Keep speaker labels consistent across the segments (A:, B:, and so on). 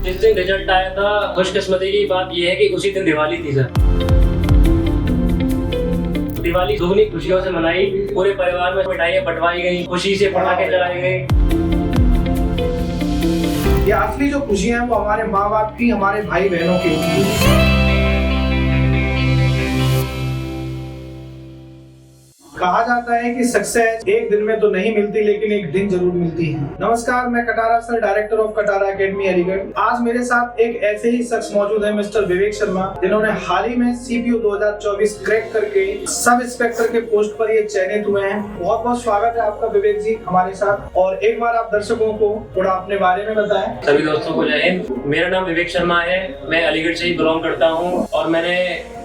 A: जिस दिन रिजल्ट आया था, खुशकिस्मती की बात यह है कि उसी दिन दिवाली थी सर। दिवाली दुगनी खुशियों से मनाई, पूरे परिवार में मिठाइयाँ बंटवाई गई, खुशी से पटाखे चलाए गए।
B: ये असली जो खुशियां हैं वो हमारे माँ बाप की, हमारे भाई बहनों की होती है। कहा जाता है कि सक्सेस एक दिन में तो नहीं मिलती, लेकिन एक दिन जरूर मिलती है। नमस्कार, मैं Katara sir, director of Katara academy Aligarh. आज मेरे साथ एक ऐसे ही शख्स मौजूद है, मिस्टर विवेक शर्मा, जिन्होंने हाल ही में सीपीयू 2024 क्रैक करके सब इंस्पेक्टर के पोस्ट पर ये चयनित हुए हैं। बहुत बहुत स्वागत है आपका विवेक जी हमारे साथ। और एक बार आप दर्शकों को थोड़ा अपने बारे में बताएं।
A: सभी दोस्तों को जय हिंद। मेरा नाम विवेक शर्मा है, मैं अलीगढ़ से ही बिलोंग करता हूँ और मैंने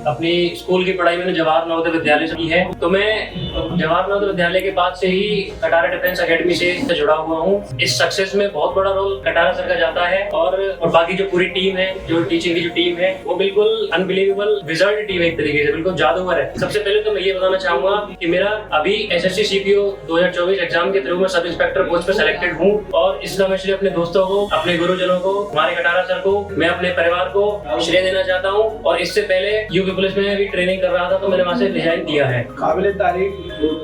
A: अपनी स्कूल की पढ़ाई मैंने जवाहर नवोदय विद्यालय से की है। तो मैं जवाहर नवोदय विद्यालय के बाद से ही कटारा डिफेंस एकेडमी से जुड़ा हुआ हूँ। इस सक्सेस में बहुत बड़ा रोल कटारा सर का जाता है और बाकी जो पूरी टीम है, जो टीचिंग की जो टीम है, वो बिल्कुल अनबिलीवेबल रिजल्ट टीम है, एक तरीके से बिल्कुल जादूगर है। सबसे पहले तो मैं ये बताना चाहूंगा कि मेरा अभी एसएससी सीपीओ 2024 एग्जाम के थ्रू मैं सब इंस्पेक्टर पोस्ट पे सेलेक्टेड हूँ और इसका मैं श्रेय अपने दोस्तों को, अपने गुरुजनों को, हमारे कटारा सर को, मैं अपने परिवार को श्रेय देना चाहता हूँ। और इससे पहले यूपी पुलिस में भी ट्रेनिंग कर रहा था तो मैंने वहाँ से रिजाइन दिया है।
B: काबिले तारीफ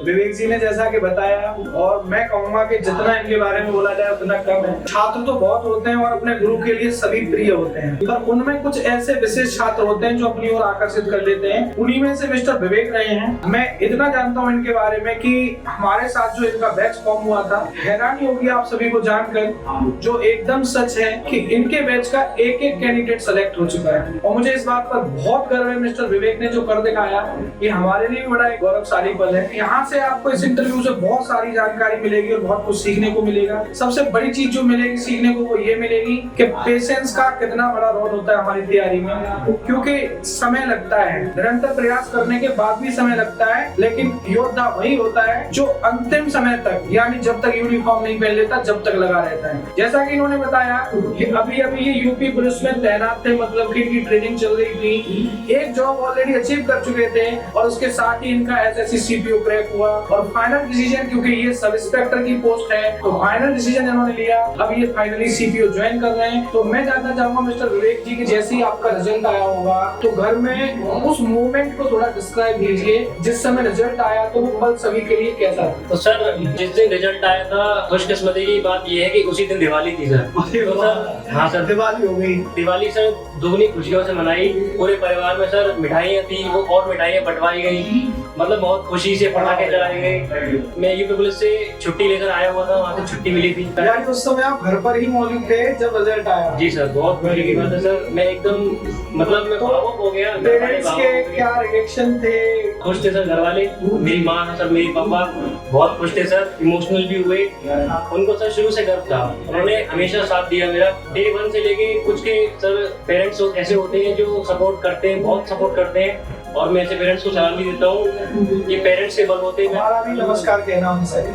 B: विवेक जी ने जैसा कि बताया, और मैं कहूँगा कि जितना इनके बारे में बोला जाए उतना कम है। छात्र तो बहुत होते हैं और अपने गुरु के लिए सभी प्रिय होते हैं, पर उनमें कुछ ऐसे विशेष छात्र होते हैं जो अपनी ओर आकर्षित कर लेते हैं। उन्हीं में से मिस्टर विवेक रहे हैं। मैं इतना जानता हूँ इनके बारे में कि हमारे साथ जो इनका बैच फॉर्म हुआ था, हैरानी होगी आप सभी को जानकर, जो एकदम सच है कि इनके बैच का एक एक कैंडिडेट सेलेक्ट हो चुका है। और मुझे इस बात पर बहुत गर्व है, मिस्टर विवेक ने जो कर दिखाया ये हमारे लिए बड़ा एक गौरवशाली पल है। यहाँ से आपको इस इंटरव्यू से बहुत सारी जानकारी मिलेगी और बहुत कुछ सीखने को मिलेगा। सबसे बड़ी चीज जो मिलेगी सीखने को वो ये मिलेगी कि पेशेंस का कितना बड़ा रोल होता है हमारी तैयारी में, क्योंकि समय लगता है, निरंतर प्रयास करने के बाद भी समय लगता है, लेकिन योद्धा वही होता है जो अंतिम समय तक, यानी जब तक यूनिफॉर्म नहीं पहन लेता जब तक लगा रहता है। जैसा कि इन्होंने बताया कि अभी अभी ये यूपी पुलिस में तैनात थे, मतलब कि इनकी ट्रेनिंग चल रही थी, एक जॉब ऑलरेडी अचीव कर चुके थे और उसके साथ ही इनका एसएससी सीपीयू क्रैक हुआ और फाइनल डिसीजन, क्योंकि ये सब इंस्पेक्टर की पोस्ट है तो फाइनल डिसीजन इन्होंने लिया। अब ये फाइनली सीपीयू ज्वाइन कर रहे हैं। तो मैं जानना चाहूंगा मिस्टर विवेक जी कि जैसे ही आपका रिजल्ट आया होगा तो घर में उस मोमेंट को थोड़ा डिस्क्राइब कीजिए, जिस समय रिजल्ट आया तो वो पल सभी के लिए कैसा था?
A: तो सर, जिस दिन रिजल्ट आया था, खुशकिस्मती की बात यह है कि उसी दिन दिवाली थी सर। तो सर, हाँ सर,
B: दिवाली हो गई।
A: दिवाली सर दुगनी खुशियों से मनाई, पूरे परिवार में सर मिठाइयाँ थी, वो और मिठाइयाँ बंटवाई गई, मतलब बहुत खुशी से पटाखे चलाए गए। मैं यूपी पुलिस से छुट्टी लेकर आया हुआ था, वहाँ से छुट्टी मिली थी।
B: यानी उस समय आप घर पर ही मौजूद थे जब रिजल्ट आया?
A: जी सर, बहुत खुशी की बात है सर। मैं एकदम मैं भावुक हो गया।
B: पेरेंट्स के क्या रिएक्शन थे?
A: खुश थे सर घर वाले, मेरी माँ सर, मेरी पापा बहुत खुश थे सर, इमोशनल भी हुए। उनको सर शुरू से गर्व था, उन्होंने हमेशा साथ दिया मेरा, डे 1 से लेके। कुछ के सर पेरेंट्स ऐसे होते हैं जो सपोर्ट करते हैं, बहुत सपोर्ट करते हैं, और मैं ऐसे पेरेंट्स को सलाम भी देता हूँ। ये पेरेंट्स के बल होते हैं।
B: हमारा भी नमस्कार कहना उनसे।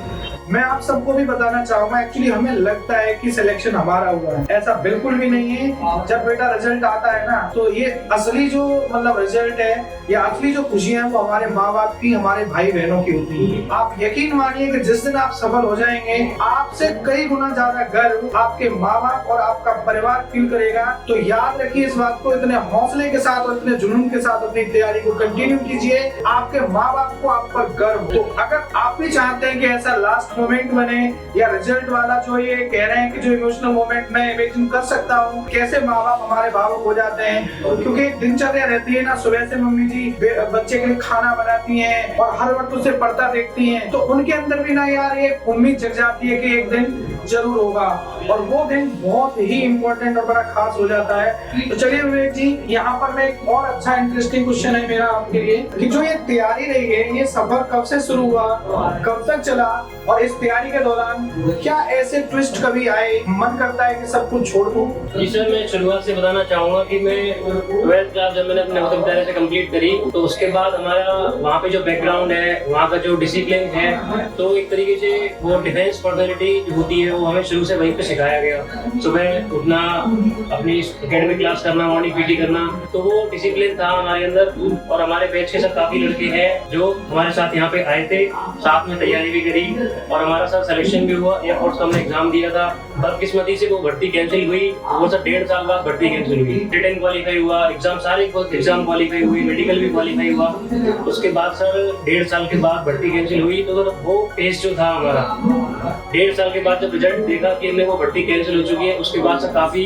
B: मैं आप सबको भी बताना चाहूंगा, एक्चुअली हमें लगता है कि सिलेक्शन हमारा हुआ है, ऐसा बिल्कुल भी नहीं है। जब बेटा रिजल्ट आता है ना, तो ये असली जो मतलब रिजल्ट है, या असली जो खुशियां हैं वो हमारे माँ बाप की, हमारे भाई बहनों की होती है। आप यकीन मानिए कि जिस दिन आप सफल हो जाएंगे, आपसे कई गुना ज्यादा गर्व आपके माँ बाप और आपका परिवार फील करेगा। तो याद रखिए इस बात को, इतने हौसले के साथ और इतने जुनून के साथ अपनी तैयारी को कंटिन्यू कीजिए। आपके माँ बाप को आप पर गर्व। तो अगर आप भी चाहते हैं कि ऐसा लास्ट मोमेंट बने, या रिजल्ट वाला जो ये कह रहे हैं कि जो इमोशनल मोमेंट मैं इमेजिन कर सकता हूँ, कैसे माँ बाप हमारे भावुक हो जाते हैं, क्योंकि एक दिनचर्या रहती है ना, सुबह से मम्मी जी बच्चे के लिए खाना बनाती हैं और हर वक्त उसे पढ़ता देखती हैं, तो उनके अंदर भी ना यार ये उम्मीद जग जाती है कि एक दिन जरूर होगा, और वो दिन बहुत ही इम्पोर्टेंट और बड़ा खास हो जाता है। तो चलिए विवेक जी, यहाँ पर मैं एक और अच्छा इंटरेस्टिंग क्वेश्चन है मेरा आपके लिए कि जो ये तैयारी रही है, ये सफर कब से शुरू हुआ, कब तक चला, और इस तैयारी के दौरान क्या ऐसे ट्विस्ट कभी आए मन करता है कि सब कुछ छोड़ दूं?
A: जी सर, मैं शुरुआत से बताना चाहूंगा कि मैं 12th क्लास जब मैंने अपने विद्यालय से कंप्लीट करी, तो उसके बाद हमारा वहाँ पे जो बैकग्राउंड है, वहाँ का जो डिसिप्लिन है, तो एक तरीके से वो डिफेंस पर्सनैलिटी होती है वो हमें शुरू से वहीं पे सिखाया गया। सुबह उठना, अपनी एकेडमिक क्लास करना, मॉर्निंग पीटी करना, तो वो डिसिप्लिन था हमारे अंदर। और हमारे बैच के सब काफी लड़के हैं जो हमारे साथ यहाँ पे आए थे, साथ में तैयारी भी करी और हमारा साथ सिलेक्शन भी हुआ। एयरफोर्स का हमने एग्जाम दिया था, बदकिस्मती से वो भर्ती कैंसिल हुई। वो सर 1.5 साल बाद भर्ती कैंसिल हुई। रिटन क्वालिफाई हुआ, एग्जाम सारे एग्जाम क्वालिफाई हुई, मेडिकल भी क्वालिफाई हुआ। उसके बाद सर 1.5 साल के बाद भर्ती कैंसिल हुई। तो सर वो फेज जो था हमारा, 1.5 साल के बाद जब रिजल्ट देखा कि हमने वो भर्ती कैंसिल हो चुकी है, उसके बाद सर काफी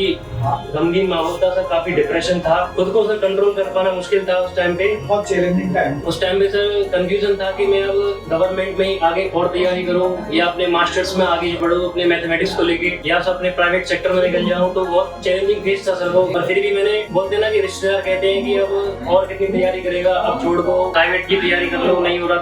A: गमगीन माहौल था सर, काफी डिप्रेशन था। खुद को सर कंट्रोल कर पाना मुश्किल था उस टाइम पे,
B: बहुत चैलेंजिंग टाइम।
A: उस टाइम पे सर कंफ्यूजन था कि मैं अब गवर्नमेंट में ही आगे और तैयारी करूं या अपने मास्टर्स में आगे बढ़ूं अपने मैथमेटिक्स को लेके, या सब अपने प्राइवेट सेक्टर में निकल जाऊं। तो बहुत चैलेंजिंग फेज था सर वो। पर फिर भी मैंने, बोलते हैं ना कि रिश्तेदार कहते हैं कि अब और कितनी तैयारी करेगा, अब छोड़ दो, प्राइवेट की तैयारी कर लो, नहीं हो रहा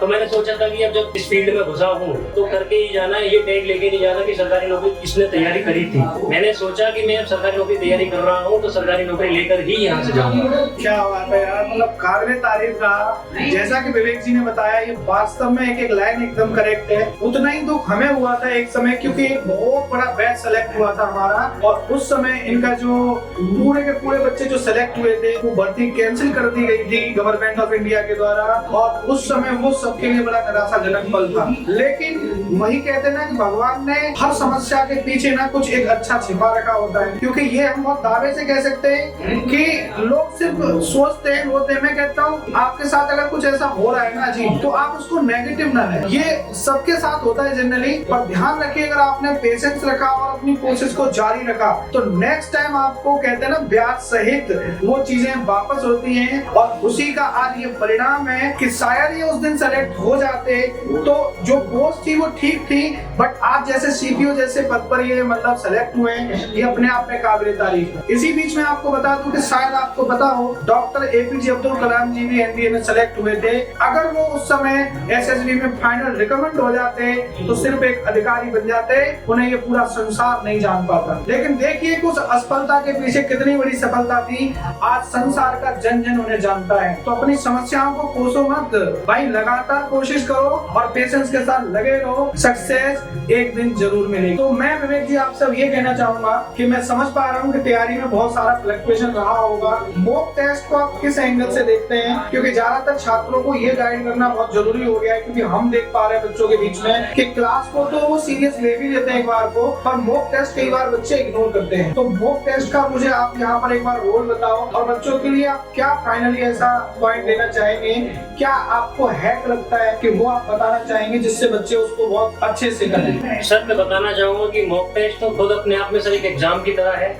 A: तो मैंने सोचा था कि अब जब इस फील्ड में घुसा हूँ तो करके ही जाना है, ये टैग लेके नहीं जाना कि सरकारी नौकरी किसने तैयारी करी थी। मैंने सोचा कि मैं अब सरकारी नौकरी तैयारी कर रहा हूँ तो सरकारी नौकरी लेकर ही यहाँ से जाऊंगा।
B: क्या बात है यार, मतलब काबिले तारीफ रहा। जैसा कि विवेक जी ने बताया, ये वास्तव में एक लाइन एकदम करेक्ट है। उतना ही दुख हमें हुआ था एक समय, क्योंकि एक बहुत बड़ा बैच सेलेक्ट हुआ था हमारा, और उस समय इनका जो पूरे के पूरे बच्चे जो सेलेक्ट हुए थे वो भर्ती कैंसिल कर दी गई थी गवर्नमेंट ऑफ इंडिया के द्वारा। और उस समय वो सबके लिए बड़ा निराशाजनक पल था। लेकिन वही कहते हैं ना कि भगवान ने हर समस्या के पीछे ना कुछ एक अच्छा छिपा रखा होता है। क्योंकि ये हम बहुत दावे से कह सकते हैं कि लोग सिर्फ सोचते हैं, रोते हैं। मैं कहता हूँ आपके साथ अगर कुछ ऐसा हो रहा है ना जी, तो आप उसको नेगेटिव ना लें। ये सबके साथ होता है जनरली, पर ध्यान रखिए अगर आपने पेशेंस रखा और अपनी कोशिश को जारी रखा तो नेक्स्ट टाइम आपको, कहते हैं ना, ब्याज सहित वो चीजें वापस होती हैं। और उसी का आज ये परिणाम है कि शायद ये उस दिन सेलेक्ट हो जाते तो जो पोस्ट थी वो ठीक थी, बट आज जैसे सीपीओ जैसे पद पर ये मतलब सेलेक्ट हुए, ये अपने आप में काबिल तारीफ है। इसी बीच में आपको बता दूं कि शायद आपको पता हो, डॉक्टर एपीजे अब्दुल कलाम जी भी एनडीए में सेलेक्ट हुए थे। अगर वो उस समय एसएसबी में फाइनल रिकमेंड हो जाते तो सिर्फ एक अधिकारी बन जाते, उन्हें ये पूरा संसार नहीं जान पाता। लेकिन देखिए कि उस असफलता के पीछे कितनी बड़ी सफलता थी, आज संसार का जन जन उन्हें जानता है। तो अपनी समस्याओं को कोसो मत भाई, लगातार कोशिश करो और पेशेंस के साथ लगे रहो, सक्सेस एक दिन जरूर मिलेगी। तो मैं विवेक जी आप सब ये कहना चाहूंगा कि मैं समझ पा रहा हूँ कि तैयारी में बहुत सारा फ्लक्चुएशन रहा होगा। मॉक टेस्ट को आप किस एंगल से देखते हैं? क्योंकि ज्यादातर छात्रों को ये गाइड करना बहुत जरूरी हो गया है, क्योंकि हम देख पा रहे हैं बच्चों के बीच में कि क्लास को तो वो सीरियस ले भी लेते हैं एक बार को, पर मॉक टेस्ट कई बार बच्चे इग्नोर करते हैं। तो मॉक टेस्ट का मुझे आप यहाँ पर एक बार रोल बताओ, और बच्चों के लिए आप क्या फाइनली ऐसा पॉइंट देना चाहेंगे, क्या आपको हैक लगता है कि वो आप बताना चाहेंगे जिससे बच्चे उसको बहुत अच्छे से करें?
A: सर मैं बताना चाहूंगा कि मॉक टेस्ट तो खुद अपने आप में सर एक एग्जाम की तरह है।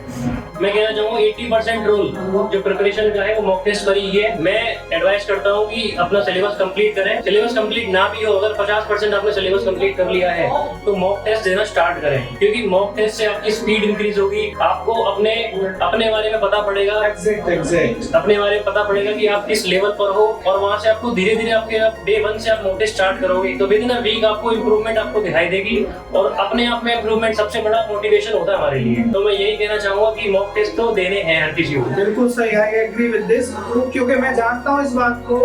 A: मैं कहना चाहूंगा 80% रोल जो प्रिपरेशन का है वो मॉक टेस्ट पर ही है। मैं एडवाइस करता हूँ कि अपना सिलेबस कंप्लीट करें। सिलेबस कंप्लीट ना भी हो, अगर 50% आपने सिलेबस कंप्लीट कर लिया है तो मॉक टेस्ट देना स्टार्ट करें, क्योंकि मॉक टेस्ट से आपकी स्पीड इंक्रीज होगी। आपको अपने बारे में पता पड़ेगा,
B: एग्जैक्ट
A: अपने बारे में पता पड़ेगा कि आप किस लेवल पर हो, और वहाँ से आपको धीरे धीरे आपके डे 1 से आप मॉक टेस्ट स्टार्ट करोगे तो विद इन अ वीक आपको इम्प्रूवमेंट आपको दिखाई देगी, और अपने आप में इम्प्रूवमेंट सबसे बड़ा मोटिवेशन होता है हमारे लिए। तो मैं यही कहना चाहूंगा कि मॉक टेस्ट तो देने हैं हर किसी को।
B: बिल्कुल सही, आई एग्री विद दिस, क्योंकि मैं जानता हूँ इस बात को।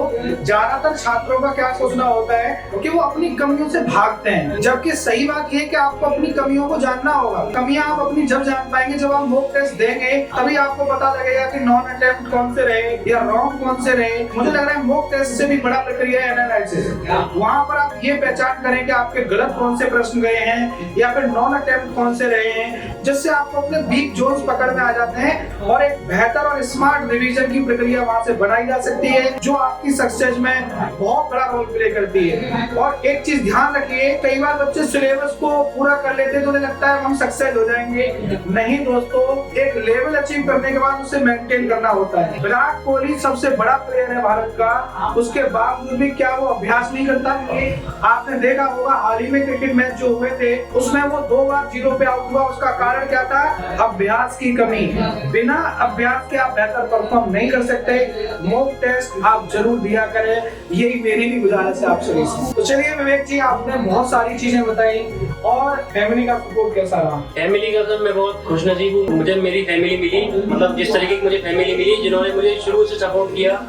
B: ज्यादातर छात्रों का क्या सोचना होता है कि वो अपनी कमियों से भागते हैं, जबकि सही बात ये है कि आपको अपनी कमियों को जानना होगा। कमियां आप अपनी जब जान पाएंगे जब आप मॉक टेस्ट देंगे, तभी आपको पता लगेगा कि नॉन अटेम्प्ट कौन से रहे या रॉन्ग कौन से रहे। मुझे लग रहा है मॉक टेस्ट से भी बड़ा प्रक्रिया है एनालिसिस। वहाँ पर आप ये पहचान करें कि आपके गलत कौन से प्रश्न गए हैं या फिर नॉन अटेम्प्ट कौन से रहे हैं, जिससे आपको अपने वीक जोन्स पकड़ में आ जाते हैं और एक बेहतर और स्मार्ट रिवीजन की प्रक्रिया वहां से बनाई जा सकती है, जो आपकी सक्सेस में बहुत बड़ा रोल प्ले करती है। और एक चीज ध्यान रखिए, कई बार बच्चे सिलेबस को पूरा कर लेते हैं तो उन्हें लगता है हम सक्सेस हो जाएंगे। नहीं दोस्तों, एक लेवल अचीव करने के बाद उसे मेंटेन करना होता है। विराट कोहली सबसे बड़ा प्लेयर है भारत का, उसके बावजूद भी क्या वो अभ्यास नहीं करता? आपने देखा होगा हाल ही में क्रिकेट मैच जो हुए थे उसमें वो 2 बार 0 पे आउट हुआ, उसका कारण क्या था? अभ्यास की कमी। नहीं, बिना अभ्यास के आप बेहतर परफॉर्म नहीं कर सकते। मॉक टेस्ट आप जरूर दिया करें, यही मेरी भी गुजारिश है आप सभी से। तो चलिए विवेक जी, आपने बहुत सारी चीजें बताई, और फैमिली का सपोर्ट कैसा रहा?
A: फैमिली का सर मैं बहुत खुशनसीब हूँ, मुझे मेरी फैमिली मिली, मतलब जिस तरीके की मुझे फैमिली मिली जिन्होंने मुझे शुरू से सपोर्ट किया।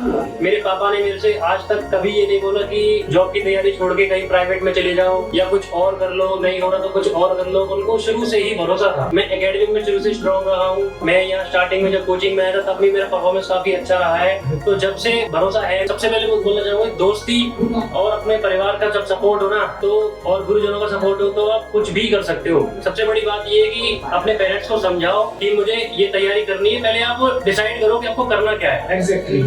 A: मेरे पापा ने मेरे से आज तक कभी ये नहीं बोला कि जॉब की तैयारी छोड़ के कहीं प्राइवेट में चले जाओ या कुछ और कर लो, नहीं हो रहा तो कुछ और कर लो। उनको शुरू से ही भरोसा था। मैं एकेडमिक में शुरू से स्ट्रॉन्ग रहा हूँ। मैं यहाँ स्टार्टिंग में जब कोचिंग में आया था तब भी मेरा परफॉर्मेंस काफी अच्छा रहा है। तो जब से भरोसा है, सबसे पहले मैं बोलना चाहूंगा दोस्ती और अपने परिवार का जब सपोर्ट हो ना, तो और गुरुजनों का सपोर्ट हो तो आप कुछ भी कर सकते हो। सबसे बड़ी बात ये है कि अपने पेरेंट्स को समझाओ कि मुझे ये तैयारी करनी है। पहले आप डिसाइड करो कि आपको करना क्या है।
B: एग्जैक्टली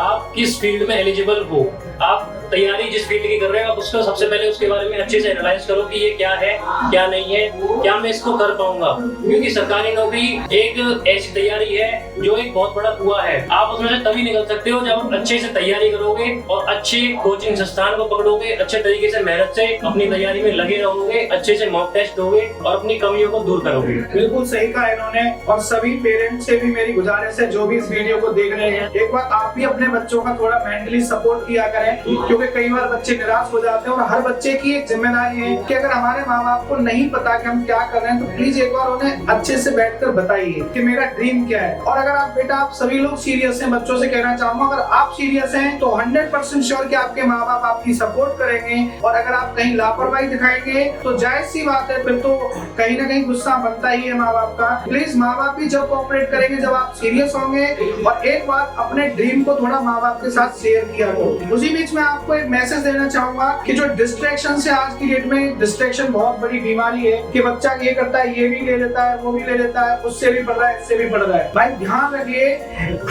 A: आप किस फील्ड में एलिजिबल हो, आप तैयारी जिस फील्ड की कर रहे हो आप उसको सबसे पहले उसके बारे में अच्छे से एनालाइज करो कि ये क्या है क्या नहीं है, क्या मैं इसको कर पाऊंगा। क्योंकि सरकारी नौकरी एक ऐसी तैयारी है जो एक बहुत बड़ा कुआं है। आप उसमें से तभी निकल सकते हो जब आप अच्छे से तैयारी करोगे और अच्छे कोचिंग संस्थान को पकड़ोगे, अच्छे तरीके से मेहनत से अपनी तैयारी में लगे रहोगे, अच्छे से मॉक टेस्ट दोगे और अपनी कमियों को दूर करोगे।
B: बिल्कुल सही कहा इन्होंने। और सभी पेरेंट्स से भी मेरी गुजारिश है जो भी इस वीडियो को देख रहे हैं, एक बार आप भी अपने बच्चों का थोड़ा मेंटली सपोर्ट किया करें, क्योंकि कई बार बच्चे निराश हो जाते हैं। और हर बच्चे की एक जिम्मेदारी है कि अगर हमारे माँ बाप को नहीं पता कि हम क्या कर रहे हैं तो प्लीज एक बार उन्हें अच्छे से बैठकर बताइए कि मेरा ड्रीम क्या है। और अगर आप बेटा, आप सभी लोग सीरियस हैं, बच्चों से कहना चाहूंगा अगर आप सीरियस हैं तो 100% श्योर कि आपके माँ बाप आपकी सपोर्ट करेंगे। और अगर आप कहीं लापरवाही दिखाएंगे तो जायज सी बात है, फिर तो कहीं ना कहीं गुस्सा बनता ही है माँ बाप का। प्लीज माँ बाप भी जब कोऑपरेट करेंगे जब आप सीरियस होंगे। और एक बार अपने ड्रीम को थोड़ा माँ बाप के साथ शेयर किया करो। उसी बीच में आपको एक मैसेज देना चाहूंगा कि जो डिस्ट्रैक्शन से आज की डेट में, डिस्ट्रैक्शन बहुत बड़ी बीमारी है कि बच्चा ये करता है, ये भी ले लेता है, वो भी ले लेता है, उससे भी पढ़ रहा है, इससे भी पढ़ रहा है। भाई ध्यान रखिए,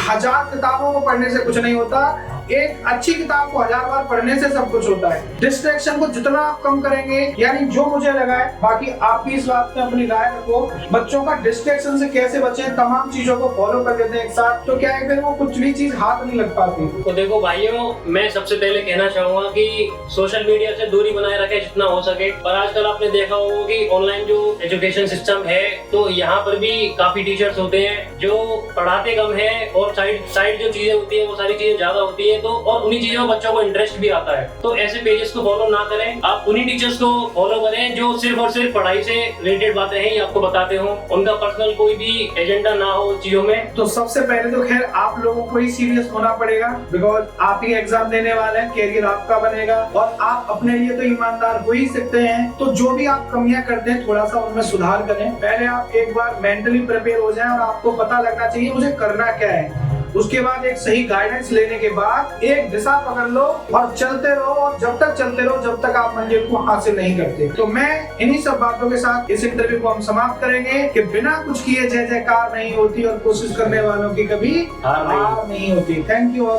B: 1000 किताबों को पढ़ने से कुछ नहीं होता, एक अच्छी किताब को 1000 बार पढ़ने से सब कुछ होता है। डिस्ट्रैक्शन को जितना आप कम करेंगे, यानी जो मुझे लगा है, बाकी आप भी इस बात में अपनी राय रखो, बच्चों का डिस्ट्रैक्शन से कैसे बचे, तमाम चीजों को फॉलो कर देते हैं एक साथ, तो क्या है फिर वो कुछ भी चीज हाथ नहीं लग पाती।
A: तो देखो भाइयों, मैं सबसे पहले कहना चाहूंगा कि सोशल मीडिया से दूरी बनाए रखें जितना हो सके। और आजकल आपने देखा होगा कि ऑनलाइन जो एजुकेशन सिस्टम है, तो यहाँ पर भी काफी टीचर्स होते हैं जो पढ़ाते कम है और साइड जो चीजें होती है वो सारी चीजें ज्यादा होती है। तो और उन्हीं चीजों में बच्चों को इंटरेस्ट भी आता है। तो ऐसे पेजेस को फॉलो ना करें, आप उन्हीं टीचर्स को फॉलो करें जो सिर्फ और सिर्फ पढ़ाई से रिलेटेड बातें हैं आपको बताते हो, उनका पर्सनल कोई भी एजेंडा ना हो चीजों में।
B: तो सबसे पहले तो खैर आप लोगों को ही सीरियस होना पड़ेगा, बिकॉज आप ही एग्जाम देने वाले हैं, कैरियर आपका बनेगा और आप अपने लिए तो ईमानदार हो ही सकते हैं। तो जो भी आप कमियां करते हैं थोड़ा सा उनमें सुधार करें। पहले आप एक बार मेंटली प्रिपेयर हो जाएं और आपको पता लगना चाहिए मुझे करना क्या है। उसके बाद एक सही गाइडेंस लेने के बाद एक दिशा पकड़ लो और चलते रहो, और जब तक चलते रहो जब तक आप मंजिल को हासिल नहीं करते। तो मैं इन्हीं सब बातों के साथ इस इंटरव्यू को हम समाप्त करेंगे कि बिना कुछ किए जय जयकार नहीं होती और कोशिश करने वालों की कभी हार नहीं होती। Thank you.